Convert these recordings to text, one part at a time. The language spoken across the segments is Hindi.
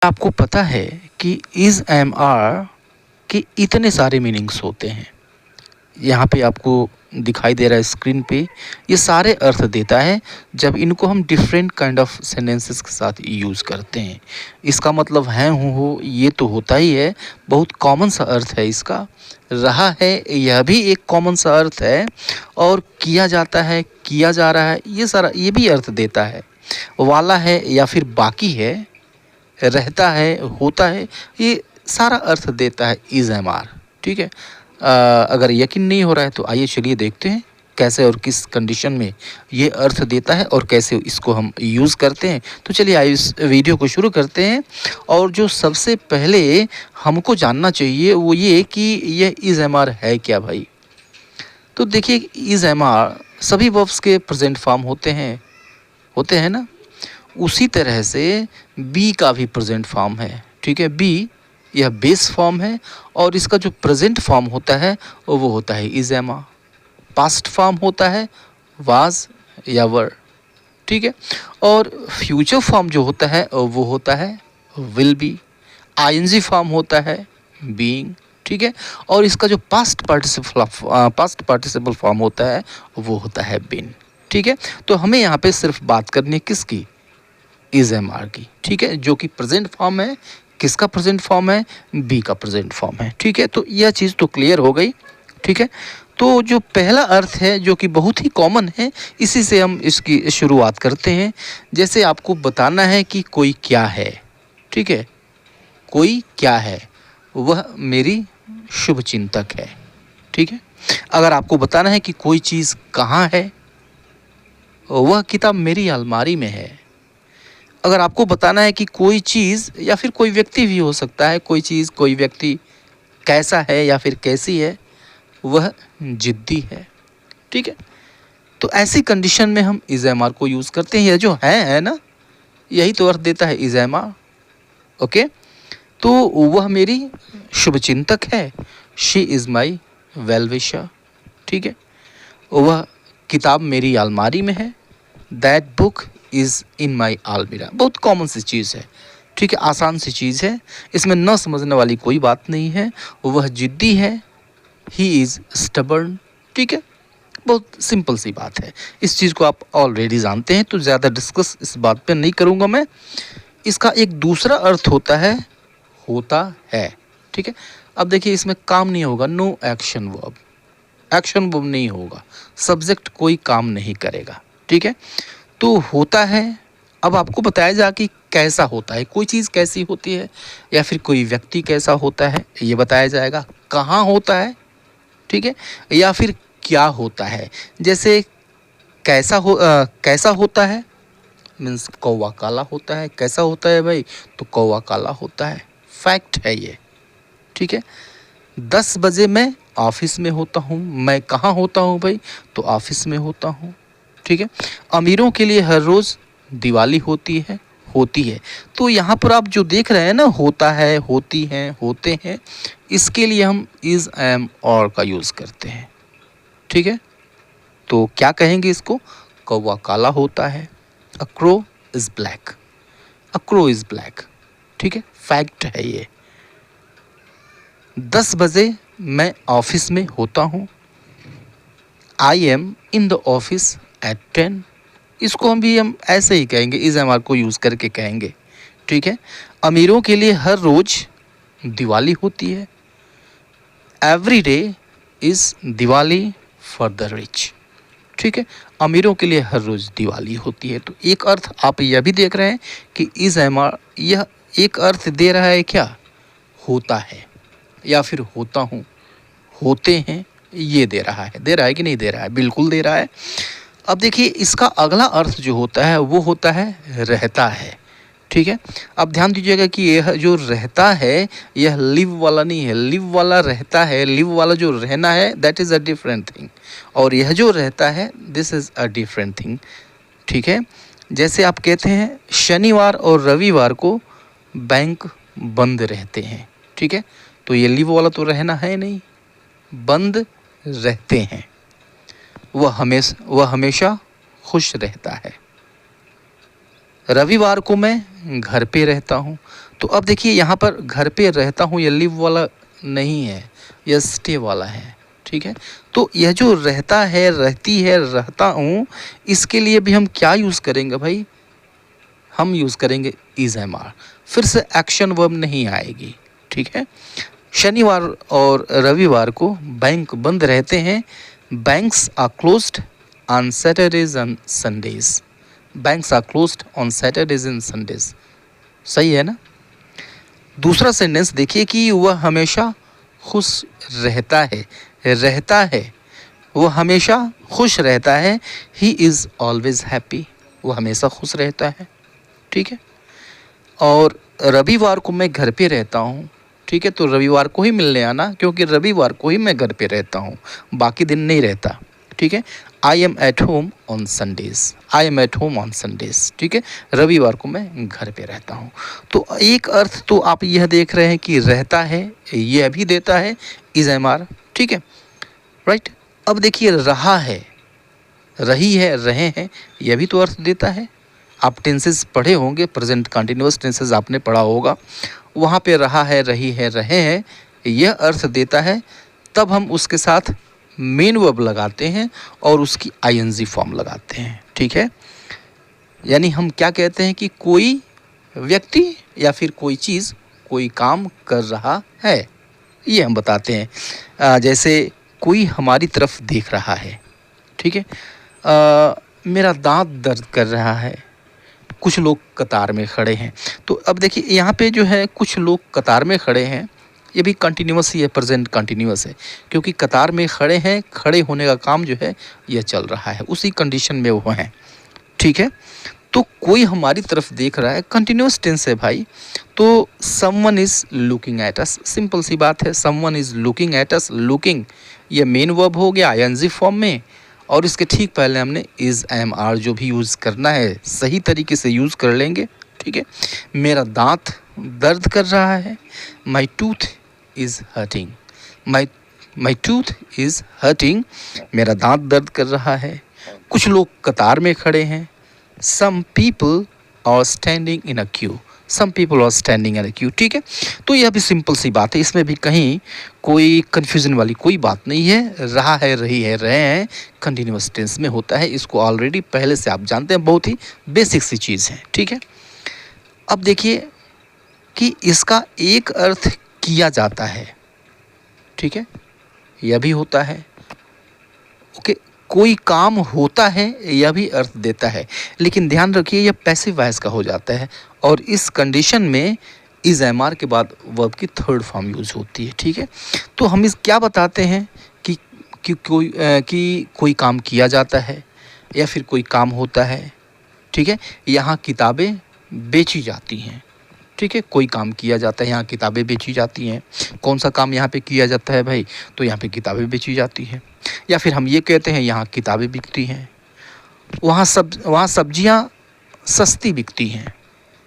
आपको पता है कि इज़ एम आर के इतने सारे मीनिंग्स होते हैं। यहाँ पे आपको दिखाई दे रहा है स्क्रीन पे, ये सारे अर्थ देता है जब इनको हम डिफरेंट काइंड ऑफ सेंटेंसेस के साथ यूज़ करते हैं। इसका मतलब है, हूँ, हो, ये तो होता ही है, बहुत कॉमन सा अर्थ है इसका। रहा है, यह भी एक कॉमन सा अर्थ है। और किया जाता है, किया जा रहा है, ये सारा ये भी अर्थ देता है। वाला है या फिर बाकी है, रहता है, होता है, ये सारा अर्थ देता है इज़ एम आर। ठीक है। अगर यकीन नहीं हो रहा है तो आइए चलिए देखते हैं कैसे और किस कंडीशन में ये अर्थ देता है और कैसे इसको हम यूज़ करते हैं। तो चलिए आइए इस वीडियो को शुरू करते हैं। और जो सबसे पहले हमको जानना चाहिए वो ये कि यह इज़ एम आर है क्या भाई। तो देखिए, इज़ एम आर सभी वर्ब्स के प्रेजेंट फॉर्म होते हैं ना। उसी तरह से बी का भी प्रेजेंट फॉर्म है। ठीक है, बी यह बेस फॉर्म है और इसका जो प्रेजेंट फॉर्म होता है वो होता है is am are. Past form होता है वाज या वर। ठीक है, और फ्यूचर फॉर्म जो होता है वो होता है विल बी। आईएनजी फॉर्म होता है बीइंग। ठीक है, और इसका जो पास्ट पार्टिसिपल फॉर्म होता है वो होता है बीन। ठीक है, तो हमें यहाँ पे सिर्फ बात करनी है किसकी, इज़ एम आर की। ठीक है, जो कि प्रेजेंट फॉर्म है। किसका प्रेजेंट फॉर्म है, बी का प्रेजेंट फॉर्म है। ठीक है, तो यह चीज़ तो क्लियर हो गई। ठीक है, तो जो पहला अर्थ है जो कि बहुत ही कॉमन है, इसी से हम इसकी शुरुआत करते हैं। जैसे आपको बताना है कि कोई क्या है। ठीक है, कोई क्या है, वह मेरी शुभ चिंतक है। ठीक है, अगर आपको बताना है कि कोई चीज़ कहाँ है, वह किताब मेरी अलमारी में है। अगर आपको बताना है कि कोई चीज़ या फिर कोई व्यक्ति भी हो सकता है, कोई चीज़ कोई व्यक्ति कैसा है या फिर कैसी है, वह जिद्दी है। ठीक है, तो ऐसी कंडीशन में हम इज़ एम आर को यूज़ करते हैं। यह जो है ना, यही तो अर्थ देता है इज़ एम आर। ओके, तो वह मेरी शुभचिंतक है। She is my well wisher. ठीक है, वह किताब मेरी अलमारी में है। दैट बुक इज़ इन माई अलमीरा। बहुत कॉमन सी चीज़ है। ठीक है, आसान सी चीज़ है, इसमें न समझने वाली कोई बात नहीं है। वह जिद्दी है। He is stubborn. ठीक है, बहुत सिंपल सी बात है। इस चीज़ को आप ऑलरेडी जानते हैं, तो ज़्यादा डिस्कस इस बात पे नहीं करूँगा मैं। इसका एक दूसरा अर्थ होता है होता है। ठीक है, अब देखिए इसमें काम नहीं होगा, no action verb. Action verb नहीं होगा, सब्जेक्ट कोई काम नहीं करेगा। ठीक है, तो होता है। अब आपको बताया जा कि कैसा होता है, कोई चीज़ कैसी होती है या फिर कोई व्यक्ति कैसा होता है, ये बताया जाएगा। कहाँ होता है, ठीक है, या फिर क्या होता है। जैसे कैसा होता है मीन्स कौवा काला होता है। कैसा होता है भाई, तो कौवा काला होता है। फैक्ट है ये। ठीक है, 10 बजे मैं ऑफिस में होता हूँ। मैं कहाँ होता हूँ भाई, तो ऑफिस में होता हूँ। ठीक है, अमीरों के लिए हर रोज़ दिवाली होती है। तो यहाँ पर आप जो देख रहे हैं ना, होता है, होती हैं, होते हैं, इसके लिए हम इज़ एम और का यूज़ करते हैं। ठीक है, तो क्या कहेंगे इसको, कौवा काला होता है। A crow is black. A crow is black. ठीक है, फैक्ट है ये। 10 बजे मैं ऑफिस में होता हूँ। I am in the office at 10। इसको हम ऐसे ही कहेंगे, इज़ एम आर को यूज़ करके कहेंगे। ठीक है, अमीरों के लिए हर रोज़ दिवाली होती है। Every day is Diwali for the rich. ठीक है, अमीरों के लिए हर रोज़ दिवाली होती है। तो एक अर्थ आप यह भी देख रहे हैं कि इज़ एम आर यह एक अर्थ दे रहा है क्या, होता है या फिर होता हूँ, होते हैं, ये दे रहा है कि नहीं दे रहा है, बिल्कुल दे रहा है। अब देखिए इसका अगला अर्थ जो होता है वो होता है रहता है। ठीक है, अब ध्यान दीजिएगा कि यह जो रहता है यह लिव वाला नहीं है। लिव वाला रहता है, लिव वाला जो रहना है that is a different thing, और यह जो रहता है this is a different thing. ठीक है, जैसे आप कहते हैं शनिवार और रविवार को बैंक बंद रहते हैं। ठीक है, तो ये लिव वाला तो रहना है नहीं, बंद रहते हैं। वह हमेशा खुश रहता है। रविवार को मैं घर पे रहता हूँ। तो अब देखिए यहाँ पर घर पे रहता हूँ ये लिव वाला नहीं है, यह स्टे वाला है। ठीक है, तो यह जो रहता है, रहती है, रहता हूँ, इसके लिए भी हम क्या यूज़ करेंगे भाई? हम यूज़ करेंगे इज एम आर। फिर से एक्शन वर्ब नहीं आएगी। ठीक है, शनिवार और रविवार को बैंक बंद रहते हैं। Banks are closed on Saturdays and Sundays. Banks are closed on Saturdays and Sundays. सही है ना? दूसरा सेंटेंस देखिए कि वह हमेशा खुश रहता है। रहता है, वो हमेशा खुश रहता है। He is always happy. वो हमेशा खुश रहता है। ठीक है, और रविवार को मैं घर पे रहता हूँ। ठीक है, तो रविवार को ही मिलने आना, क्योंकि रविवार को ही मैं घर पे रहता हूँ, बाकी दिन नहीं रहता। ठीक है, I am at home on Sundays. I am at home on Sundays. ठीक है, रविवार को मैं घर पे रहता हूँ। तो एक अर्थ तो आप यह देख रहे हैं कि रहता है, यह भी देता है इज एम आर। ठीक है, राइट। अब देखिए रहा है, रही है, रहे हैं, यह भी तो अर्थ देता है। आप टेंसेस पढ़े होंगे, प्रेजेंट कंटिन्यूअस टेंसेस आपने पढ़ा होगा, वहाँ पे रहा है, रही है, रहे हैं, यह अर्थ देता है। तब हम उसके साथ मेन वर्ब लगाते हैं और उसकी आईएनजी फॉर्म लगाते हैं। ठीक है, यानी हम क्या कहते हैं कि कोई व्यक्ति या फिर कोई चीज़ कोई काम कर रहा है, ये हम बताते हैं। जैसे कोई हमारी तरफ देख रहा है। ठीक है, मेरा दांत दर्द कर रहा है। कुछ लोग कतार में खड़े हैं। तो अब देखिए यहाँ पे जो है कुछ लोग कतार में खड़े हैं, ये भी कंटिन्यूअस ही है, प्रेजेंट कंटिन्यूअस है, क्योंकि कतार में खड़े हैं, खड़े होने का काम जो है यह चल रहा है, उसी कंडीशन में वो हैं। ठीक है, तो कोई हमारी तरफ देख रहा है, कंटिन्यूअस टेंस है भाई। तो someone is looking at us, simple सी बात है, someone is looking at us. Looking ये मेन वर्ब हो गया आईएनजी फॉर्म में, और इसके ठीक पहले हमने इज़ एम आर जो भी यूज़ करना है सही तरीके से यूज़ कर लेंगे। ठीक है, मेरा दांत दर्द कर रहा है। माई tooth is hurting. My tooth is hurting, मेरा दांत दर्द कर रहा है। कुछ लोग कतार में खड़े हैं। Some people are standing in a queue. Some people are standing in a queue. ठीक है, तो यह भी सिंपल सी बात है, इसमें भी कहीं कोई कन्फ्यूज़न वाली कोई बात नहीं है। रहा है, रही है, रहे हैं, कंटिन्यूअस टेंस में होता है। इसको ऑलरेडी पहले से आप जानते हैं, बहुत ही बेसिक सी चीज़ है। ठीक है, अब देखिए कि इसका एक अर्थ किया जाता है। ठीक है, यह भी होता है। ओके, कोई काम होता है, यह भी अर्थ देता है, लेकिन ध्यान रखिए यह पैसिव वॉइस का हो जाता है, और इस कंडीशन में इज एम आर के बाद वर्ब की थर्ड फॉर्म यूज होती है। ठीक है, तो हम इस क्या बताते हैं कि कोई काम किया जाता है या फिर कोई काम होता है। ठीक है, यहाँ किताबें बेची जाती हैं। ठीक है, कोई काम किया जाता है, यहाँ किताबें बेची जाती हैं। कौन सा काम यहाँ पे किया जाता है भाई? तो यहाँ पे किताबें बेची जाती हैं। या फिर हम ये कहते हैं यहाँ किताबें बिकती हैं। वहाँ सब्जियाँ सस्ती बिकती हैं।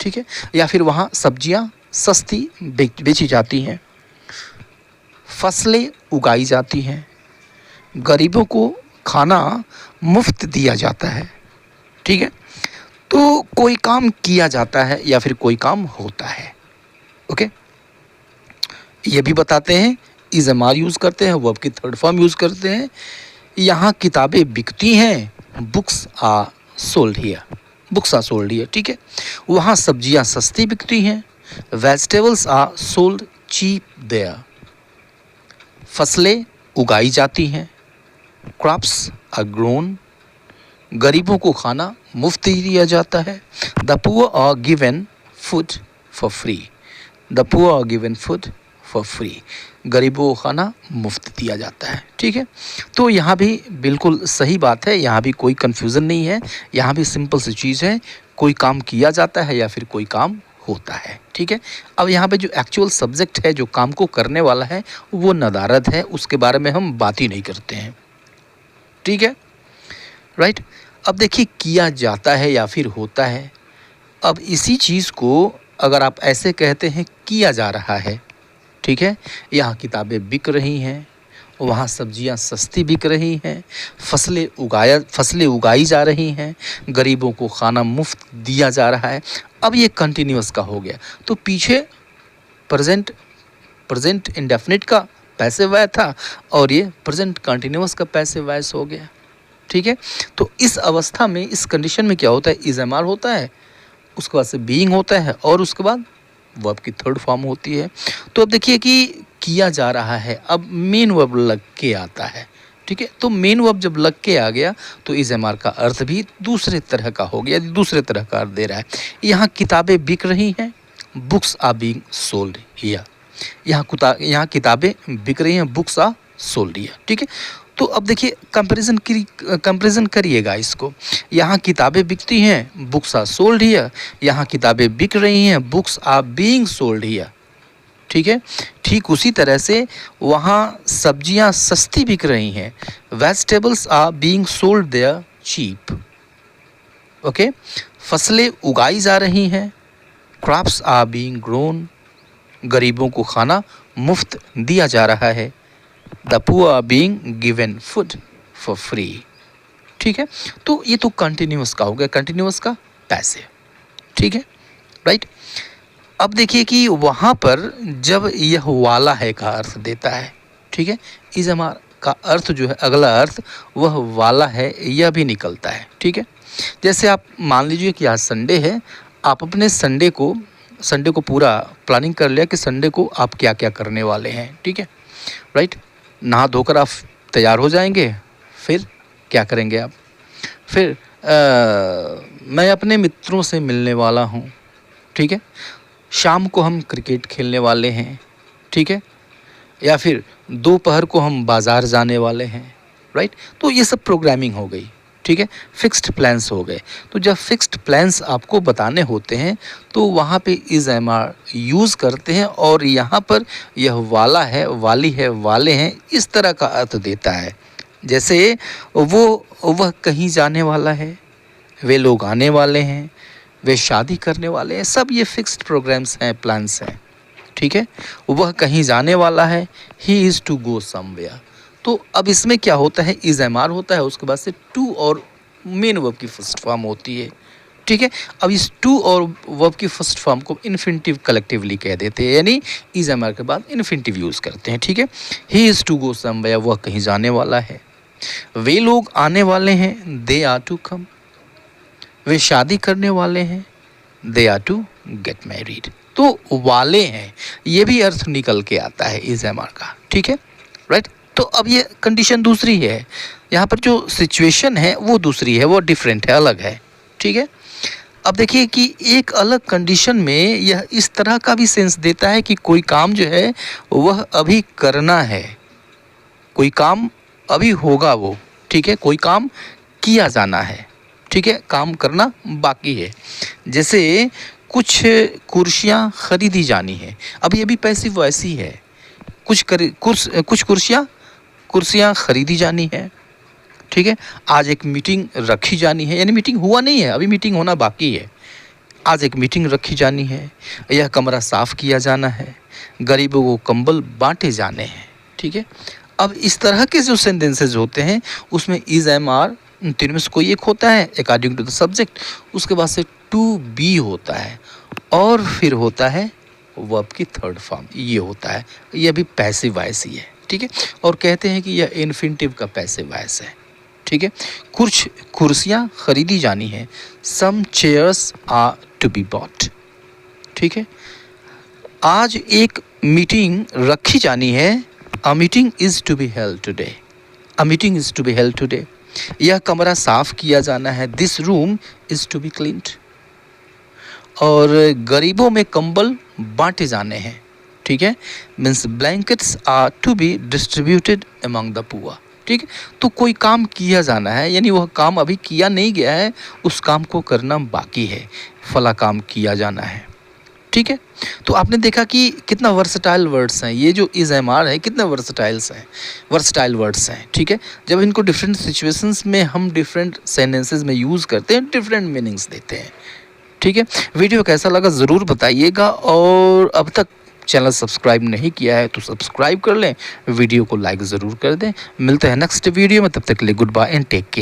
ठीक है, या फिर वहाँ सब्जियाँ सस्ती बेची जाती हैं। फसलें उगाई जाती हैं। गरीबों को खाना मुफ्त दिया जाता है। ठीक है, तो कोई काम किया जाता है या फिर कोई काम होता है। ओके, ये भी बताते हैं, इज एम आर यूज़ करते हैं, वर्ब की थर्ड फॉर्म यूज़ करते हैं। यहाँ किताबें बिकती हैं, books are sold here. Books are sold here. ठीक है, वहाँ सब्जियाँ सस्ती बिकती हैं। Vegetables are sold cheap there. फसलें उगाई जाती हैं। Crops are grown. गरीबों को खाना मुफ्त ही दिया जाता है। The poor are given food for free. The poor are given food for free. गरीबों को खाना मुफ्त दिया जाता है। ठीक है, तो यहाँ भी बिल्कुल सही बात है, यहाँ भी कोई कन्फ्यूज़न नहीं है। यहाँ भी सिंपल सी चीज़ है, कोई काम किया जाता है या फिर कोई काम होता है। ठीक है, अब यहाँ पे जो एक्चुअल सब्जेक्ट है, जो काम को करने वाला है, वो नदारद है, उसके बारे में हम बात ही नहीं करते हैं। ठीक है, राइट। अब देखिए किया जाता है या फिर होता है। अब इसी चीज़ को अगर आप ऐसे कहते हैं किया जा रहा है। ठीक है, यहाँ किताबें बिक रही हैं, वहाँ सब्जियाँ सस्ती बिक रही हैं, फसलें उगाई जा रही हैं, गरीबों को खाना मुफ्त दिया जा रहा है। अब ये कंटिन्यूअस का हो गया, तो पीछे प्रेजेंट इंडेफिनिट का पैसिव वॉइस था और ये प्रेजेंट कंटिन्यूअस का पैसिव वॉइस हो गया। ठीक है, तो इस अवस्था में, इस कंडीशन में क्या होता है, इज एम आर होता है, उसके बाद से बीइंग होता है और उसके बाद वर्ब की थर्ड फॉर्म होती है। तो अब देखिए कि किया जा रहा है, अब मेन वर्ब लग के आता है। ठीक है, तो मेन वर्ब जब लग के आ गया तो इज एम आर का अर्थ भी दूसरे तरह का हो गया, दूसरे तरह का अर्थ दे रहा है। यहाँ किताबें बिक रही हैं, books are being sold here. यहाँ किताबें बिक रही हैं, बुक्स आर सोल्ड हियर। ठीक है, तो अब देखिए कंपैरिजन करिएगा इसको। यहाँ किताबें बिकती हैं, बुक्स आर सोल्ड हियर। यहाँ किताबें बिक रही हैं, books are being sold here. ठीक है, ठीक उसी तरह से वहाँ सब्जियाँ सस्ती बिक रही हैं, vegetables are being sold there cheap. Okay, फसलें उगाई जा रही हैं, क्रॉप्स आर बीइंग ग्रोन। गरीबों को खाना मुफ्त दिया जा रहा है, the poor are being given food for free. ठीक है, तो ये तो कंटिन्यूअस का हो गया, कंटिन्यूअस का पैसिव। ठीक है, राइट। अब देखिए कि वहाँ पर जब यह वाला है का अर्थ देता है, ठीक है, इज एम आर का अर्थ जो है, अगला अर्थ वह वाला है, यह भी निकलता है। ठीक है, जैसे आप मान लीजिए कि आज संडे है, आप अपने संडे को पूरा प्लानिंग कर लिया कि संडे को आप क्या क्या करने वाले हैं। ठीक है, राइट। नहा धोकर आप तैयार हो जाएंगे, फिर क्या करेंगे आप, फिर मैं अपने मित्रों से मिलने वाला हूँ। ठीक है, शाम को हम क्रिकेट खेलने वाले हैं। ठीक है, या फिर दोपहर को हम बाज़ार जाने वाले हैं। राइट, तो ये सब प्रोग्रामिंग हो गई। ठीक है, फिक्स्ड प्लान्स हो गए। तो जब फिक्स्ड प्लान्स आपको बताने होते हैं तो वहाँ पे इज एम आर यूज़ करते हैं, और यहाँ पर यह वाला है, वाली है, वाले हैं, इस तरह का अर्थ देता है। जैसे वह कहीं जाने वाला है, वे लोग आने वाले हैं, वे शादी करने वाले हैं, सब ये फिक्स्ड प्रोग्राम्स हैं, प्लान्स हैं। ठीक है, वह कहीं जाने वाला है, he is to go somewhere. तो अब इसमें क्या होता है, इज एम आर होता है, उसके बाद से टू और मेन वर्ब की फर्स्ट फॉर्म होती है। ठीक है, अब इस टू और वर्ब की फर्स्ट फॉर्म को इन्फिनिटिव कलेक्टिवली कह देते हैं, यानी इज एम आर के बाद इन्फिनिटिव यूज़ करते हैं। ठीक है, he is to go somewhere, वह कहीं जाने वाला है, वे लोग आने वाले हैं, दे आर टू कम, वे शादी करने वाले हैं, they are to get married. तो वाले हैं, ये भी अर्थ निकल के आता है इज एम आर का। ठीक है, राइट। तो अब ये कंडीशन दूसरी है, यहाँ पर जो सिचुएशन है वो दूसरी है, वो डिफरेंट है, अलग है। ठीक है, अब देखिए कि एक अलग कंडीशन में यह इस तरह का भी सेंस देता है कि कोई काम जो है वह अभी करना है, कोई काम अभी होगा वो। ठीक है, कोई काम किया जाना है। ठीक है, काम करना बाकी है। जैसे कुछ कुर्सियाँ खरीदी जानी है, अब ये भी पैसिव वॉइस ही है। कुछ कुर्सियाँ खरीदी जानी है। ठीक है, आज एक मीटिंग रखी जानी है, यानी मीटिंग हुआ नहीं है, अभी मीटिंग होना बाकी है। आज एक मीटिंग रखी जानी है, यह कमरा साफ़ किया जाना है, गरीबों को कंबल बांटे जाने हैं। ठीक है, अब इस तरह के जो सेंटेंसेज होते हैं उसमें इज एम आर तीन में से कोई एक होता है अकॉर्डिंग टू द सब्जेक्ट, उसके बाद से टू बी होता है, और फिर होता है वर्ब की थर्ड फॉर्म, ये होता है। यह भी पैसिव वॉइस ही है। ठीक है, और कहते हैं कि यह इन्फिनिटिव का पैसिव वॉइस है। ठीक है, कुछ कुर्सियाँ खरीदी जानी है, some chairs are to be bought. ठीक है, आज एक मीटिंग रखी जानी है, a meeting is to be held today, a meeting is to be held today. यह कमरा साफ़ किया जाना है, this room is to be cleaned. और गरीबों में कंबल बांटे जाने हैं। ठीक है, means blankets are to be distributed among the poor. ठीक है, तो कोई काम किया जाना है, यानी वह काम अभी किया नहीं गया है, उस काम को करना बाकी है, फला काम किया जाना है। ठीक है, तो आपने देखा कि कितना वर्सटाइल वर्ड्स हैं, ये जो इज एम आर है कितना वर्सटाइल वर्ड्स हैं। ठीक है, जब इनको डिफरेंट सिचुएशंस में हम डिफरेंट सेंटेंसेस में यूज़ करते हैं, डिफरेंट मीनिंग्स देते हैं। ठीक है, वीडियो कैसा लगा ज़रूर बताइएगा, और अब तक चैनल सब्सक्राइब नहीं किया है तो सब्सक्राइब कर लें, वीडियो को लाइक ज़रूर कर दें। मिलते हैं नेक्स्ट वीडियो में, तब तक के लिए goodbye and take care.